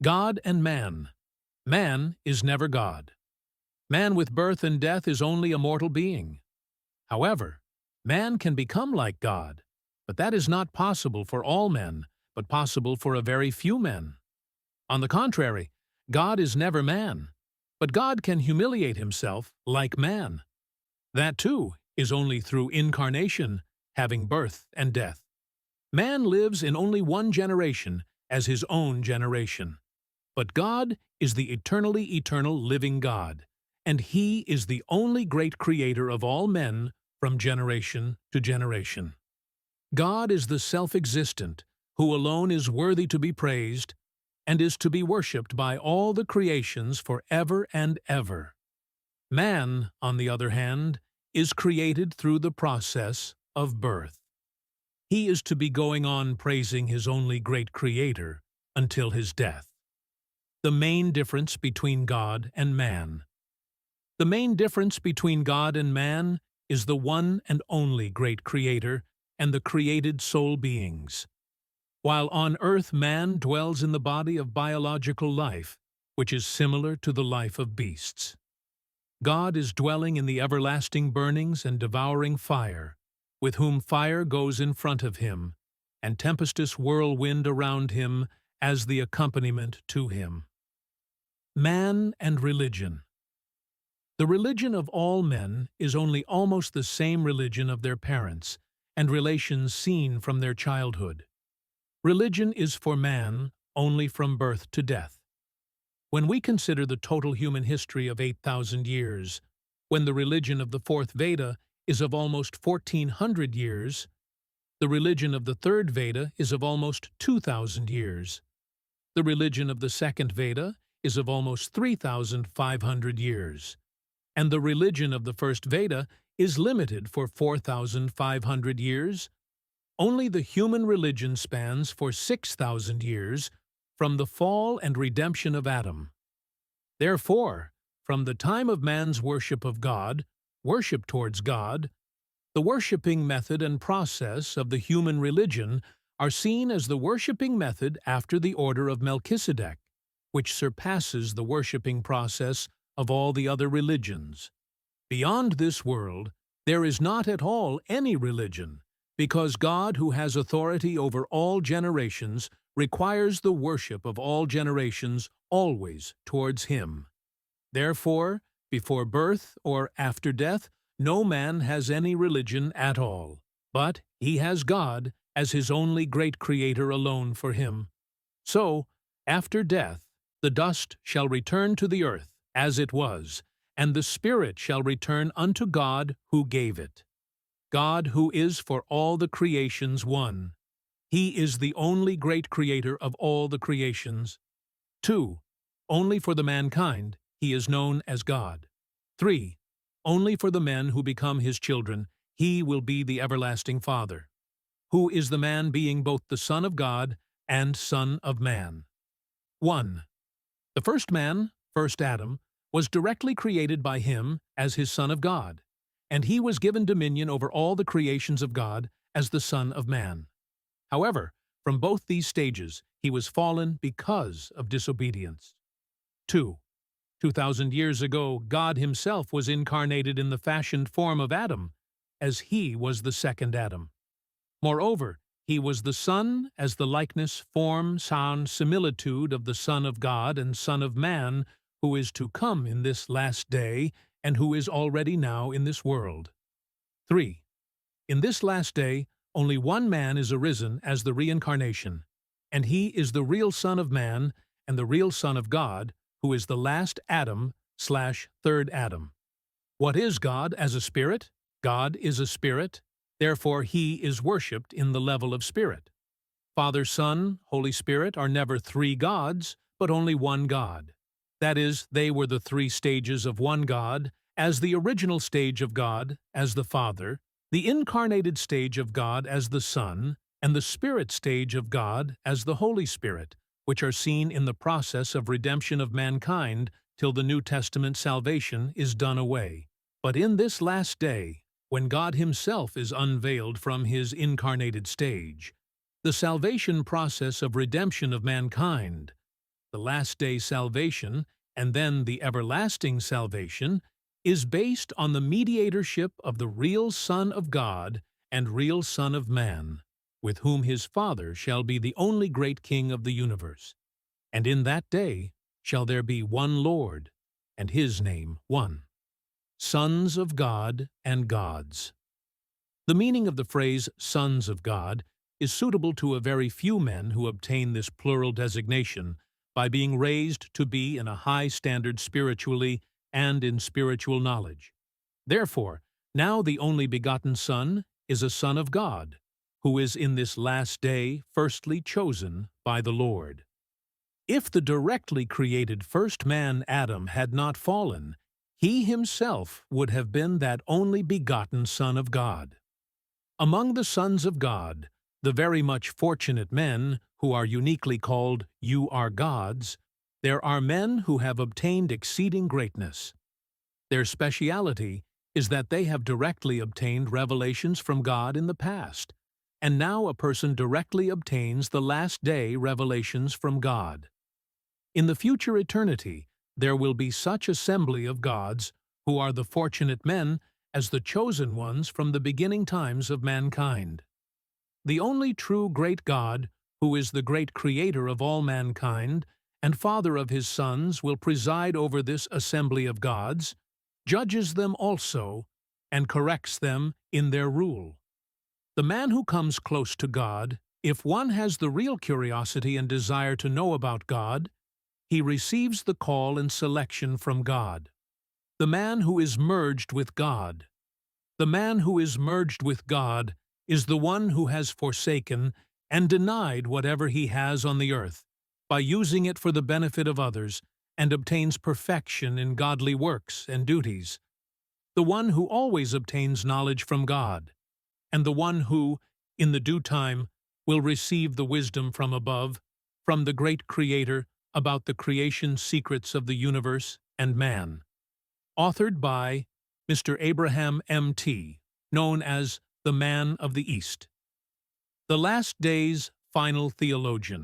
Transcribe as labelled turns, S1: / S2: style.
S1: God and man. Man is never God. Man with birth and death is only a mortal being. However, man can become like God, but that is not possible for all men, but possible for a very few men. On the contrary, God is never man, but God can humiliate himself like man. That too is only through incarnation, having birth and death. Man lives in only one generation as his own generation. But God is the eternally eternal living God, and He is the only great creator of all men from generation to generation. God is the self-existent, who alone is worthy to be praised, and is to be worshipped by all the creations forever and ever. Man, on the other hand, is created through the process of birth. He is to be going on praising his only great creator until his death. The main difference between God and man. The main difference between God and man is the one and only great creator and the created soul beings. While on earth man dwells in the body of biological life, which is similar to the life of beasts. God is dwelling in the everlasting burnings and devouring fire, with whom fire goes in front of him, and tempestuous whirlwind around him as the accompaniment to him. Man and religion. The religion of all men is only almost the same religion of their parents, and relations seen from their childhood. Religion is for man only from birth to death. When we consider the total human history of 8,000 years, when the religion of the fourth Veda is of almost 1,400 years, the religion of the third Veda is of almost 2,000 years. The religion of the second Veda is of almost 3,500 years, and the religion of the first Veda is limited for 4,500 years. Only the human religion spans for 6,000 years from the fall and redemption of Adam. Therefore, from the time of man's worship of God, worship towards God, the worshiping method and process of the human religion are seen as the worshiping method after the order of Melchizedek, which surpasses the worshiping process of all the other religions. Beyond this world, there is not at all any religion, because God, who has authority over all generations, requires the worship of all generations always towards Him. Therefore, before birth or after death, no man has any religion at all, but he has God as his only great creator alone for him. So, after death, the dust shall return to the earth, as it was, and the spirit shall return unto God who gave it. God who is for all the creations one. He is the only great creator of all the creations. 2. Only for the mankind he is known as God. 3. Only for the men who become his children he will be the everlasting Father, who is the man being both the Son of God and Son of Man. 1. The first man, first Adam, was directly created by him as his Son of God, and he was given dominion over all the creations of God as the Son of Man. However, from both these stages he was fallen because of disobedience. 2. 2,000 years ago, God himself was incarnated in the fashioned form of Adam, as he was the second Adam. Moreover, he was the Son as the likeness, form, sound, similitude of the Son of God and Son of Man, who is to come in this last day and who is already now in this world. 3. In this last day, only one man is arisen as the reincarnation, and he is the real Son of Man and the real Son of God, who is the last Adam/third Adam. What is God as a spirit? God is a spirit, therefore he is worshipped in the level of spirit. Father, Son, Holy Spirit are never three gods, but only one God. That is, they were the three stages of one God, as the original stage of God as the Father, the incarnated stage of God as the Son, and the spirit stage of God as the Holy Spirit, which are seen in the process of redemption of mankind till the New Testament salvation is done away. But in this last day, when God himself is unveiled from his incarnated stage, the salvation process of redemption of mankind, the last-day salvation, and then the everlasting salvation, is based on the mediatorship of the real Son of God and real Son of Man, with whom his Father shall be the only great King of the universe. And in that day shall there be one Lord, and his name one. Sons of God and gods. The meaning of the phrase sons of God is suitable to a very few men who obtain this plural designation by being raised to be in a high standard spiritually and in spiritual knowledge. Therefore, now the only begotten Son is a Son of God, who is in this last day firstly chosen by the Lord. If the directly created first man Adam had not fallen, he himself would have been that only begotten Son of God. Among the sons of God, the very much fortunate men who are uniquely called "You are gods," there are men who have obtained exceeding greatness. Their speciality is that they have directly obtained revelations from God in the past, and now a person directly obtains the last-day revelations from God. In the future eternity, there will be such assembly of gods who are the fortunate men as the chosen ones from the beginning times of mankind. The only true great God, who is the great Creator of all mankind and Father of his sons, will preside over this assembly of gods, judges them also, and corrects them in their rule. The man who comes close to God, if one has the real curiosity and desire to know about God, he receives the call and selection from God. The man who is merged with God. The man who is merged with God is the one who has forsaken and denied whatever he has on the earth, by using it for the benefit of others, and obtains perfection in godly works and duties. The one who always obtains knowledge from God, and the one who, in the due time, will receive the wisdom from above, from the great Creator, about the creation secrets of the universe and man. Authored by Mr. Abraham M.T., known as the Man of the East. The Last Days Final Theologian.